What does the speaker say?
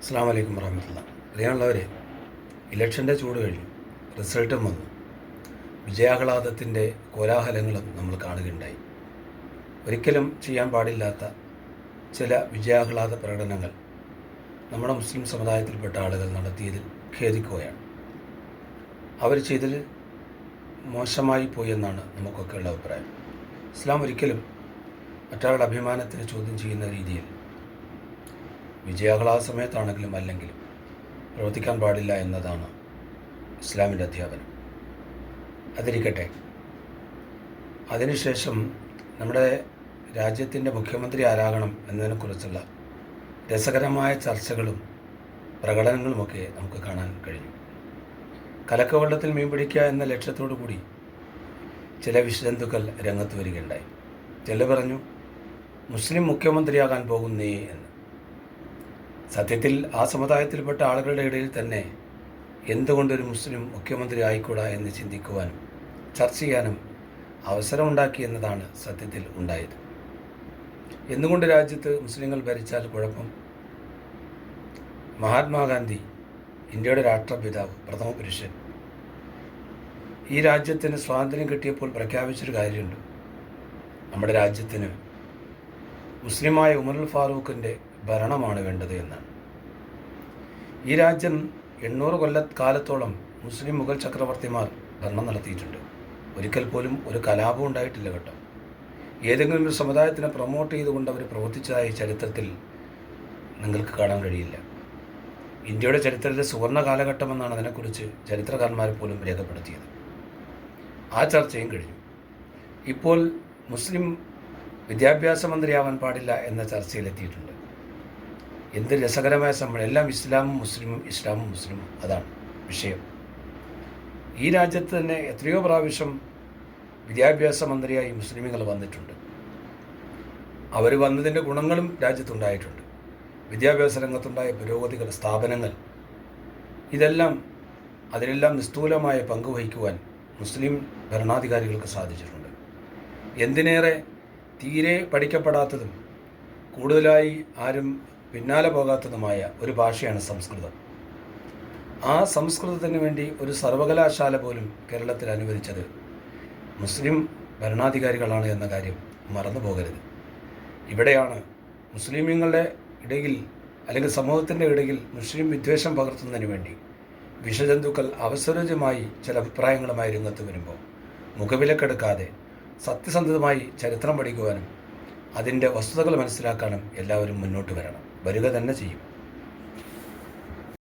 അസ്സാം വലൈക്കും വറഹമത്തുള്ള. അറിയാനുള്ളവരെ, ഇലക്ഷൻ്റെ ചൂട് കഴിഞ്ഞു, റിസൾട്ടും വന്നു. വിജയാഹ്ലാദത്തിൻ്റെ കോലാഹലങ്ങളും നമ്മൾ കാണുകയുണ്ടായി. ഒരിക്കലും ചെയ്യാൻ പാടില്ലാത്ത ചില വിജയാഹ്ലാദ പ്രകടനങ്ങൾ നമ്മുടെ മുസ്ലിം സമുദായത്തിൽപ്പെട്ട ആളുകൾ നടത്തിയതിൽ ഖേദിക്കുകയാണ്. അവർ ചെയ്തതിൽ മോശമായി പോയി എന്നാണ് നമുക്കൊക്കെയുള്ള അഭിപ്രായം. ഇസ്ലാം ഒരിക്കലും മറ്റൊരാളുടെ അഭിമാനത്തിന് ചോദ്യം ചെയ്യുന്ന രീതിയിൽ വിജയാഹ്ലാദ സമയത്താണെങ്കിലും അല്ലെങ്കിലും പ്രവർത്തിക്കാൻ പാടില്ല എന്നതാണ് ഇസ്ലാമിൻ്റെ അധ്യാപനം. അതിരിക്കട്ടെ, അതിനുശേഷം നമ്മുടെ രാജ്യത്തിൻ്റെ മുഖ്യമന്ത്രി ആരാകണം എന്നതിനെക്കുറിച്ചുള്ള രസകരമായ ചർച്ചകളും പ്രകടനങ്ങളുമൊക്കെ നമുക്ക് കാണാൻ കഴിഞ്ഞു. കലക്കവെള്ളത്തിൽ മീൻ പിടിക്കുക എന്ന ലക്ഷ്യത്തോടു കൂടി ചില വിഷജന്തുക്കൾ രംഗത്ത് വരികയുണ്ടായി. ചിലർ പറഞ്ഞു, മുസ്ലിം മുഖ്യമന്ത്രിയാകാൻ പോകുന്നേ എന്ന്. സത്യത്തിൽ ആ സമുദായത്തിൽപ്പെട്ട ആളുകളുടെ ഇടയിൽ തന്നെ എന്തുകൊണ്ടൊരു മുസ്ലിം മുഖ്യമന്ത്രി ആയിക്കൂടാ എന്ന് ചിന്തിക്കുവാനും ചർച്ച ചെയ്യാനും അവസരമുണ്ടാക്കി എന്നതാണ് സത്യത്തിൽ ഉണ്ടായത്. എന്തുകൊണ്ട് രാജ്യത്ത് മുസ്ലിങ്ങൾ ഭരിച്ചാൽ കുഴപ്പം? മഹാത്മാഗാന്ധി, ഇന്ത്യയുടെ രാഷ്ട്രപിതാവ്, പ്രഥമ പുരുഷൻ, ഈ രാജ്യത്തിന് സ്വാതന്ത്ര്യം കിട്ടിയപ്പോൾ പ്രഖ്യാപിച്ചൊരു കാര്യമുണ്ട്. നമ്മുടെ രാജ്യത്തിന് മുസ്ലിമായ ഉമറുൽ ഫാറൂഖിൻ്റെ ഭരണമാണ് വേണ്ടത് എന്നാണ്. ഈ രാജ്യം 800 കാലത്തോളം മുസ്ലിം മുഗൾ ചക്രവർത്തിമാർ ഭരണം നടത്തിയിട്ടുണ്ട്. ഒരിക്കൽ പോലും ഒരു കലാപം ഉണ്ടായിട്ടില്ല കേട്ടോ. ഏതെങ്കിലും ഒരു സമുദായത്തിനെ പ്രൊമോട്ട് ചെയ്തുകൊണ്ട് അവർ പ്രവർത്തിച്ചതായി ചരിത്രത്തിൽ നിങ്ങൾക്ക് കാണാൻ കഴിയില്ല. ഇന്ത്യയുടെ ചരിത്രത്തിലെ സുവർണ്ണ കാലഘട്ടമെന്നാണ് അതിനെക്കുറിച്ച് ചരിത്രകാരന്മാർ പോലും രേഖപ്പെടുത്തിയത്. ആ ചർച്ചയും കഴിഞ്ഞു. ഇപ്പോൾ മുസ്ലിം വിദ്യാഭ്യാസ മന്ത്രിയാവാൻ പാടില്ല എന്ന ചർച്ചയിലെത്തിയിട്ടുണ്ട്. എന്ത് രസകരമായ സമ്മേളനം! എല്ലാം ഇസ്ലാമും മുസ്ലിമും, ഇസ്ലാമും മുസ്ലിമും, അതാണ് വിഷയം. ഈ രാജ്യത്ത് തന്നെ എത്രയോ പ്രാവശ്യം വിദ്യാഭ്യാസ മന്ത്രിയായി മുസ്ലിമുകൾ വന്നിട്ടുണ്ട്. അവർ വന്നതിൻ്റെ ഗുണങ്ങളും രാജ്യത്തുണ്ടായിട്ടുണ്ട്. വിദ്യാഭ്യാസ രംഗത്തുണ്ടായ പുരോഗതികൾ, സ്ഥാപനങ്ങൾ, അതിനെല്ലാം നിസ്തൂലമായ പങ്ക് വഹിക്കുവാൻ മുസ്ലിം ഭരണാധികാരികൾക്ക് സാധിച്ചിട്ടുണ്ട്. എന്തിനേറെ, തീരെ പഠിക്കപ്പെടാത്തതും കൂടുതലായി ആരും പിന്നാലെ പോകാത്തതുമായ ഒരു ഭാഷയാണ് സംസ്കൃതം. ആ സംസ്കൃതത്തിന് വേണ്ടി ഒരു സർവകലാശാല പോലും കേരളത്തിൽ അനുവദിച്ചത് മുസ്ലിം ഭരണാധികാരികളാണ് എന്ന കാര്യം മറന്നു പോകരുത്. ഇവിടെയാണ് മുസ്ലിമീങ്ങളുടെ ഇടയിൽ, അല്ലെങ്കിൽ സമൂഹത്തിൻ്റെ ഇടയിൽ മുസ്ലിം വിദ്വേഷം പകർത്തുന്നതിന് വേണ്ടി വിഷജന്തുക്കൾ അവസരോചിതമായി ചില അഭിപ്രായങ്ങളുമായി രംഗത്ത് വരുമ്പോൾ മുഖവിലക്കെടുക്കാതെ സത്യസന്ധമായി ചരിത്രം പഠിക്കുവാനും അതിൻ്റെ വസ്തുതകൾ മനസ്സിലാക്കാനും എല്ലാവരും മുന്നോട്ട് വരണം. വരിക തന്നെ ചെയ്യും.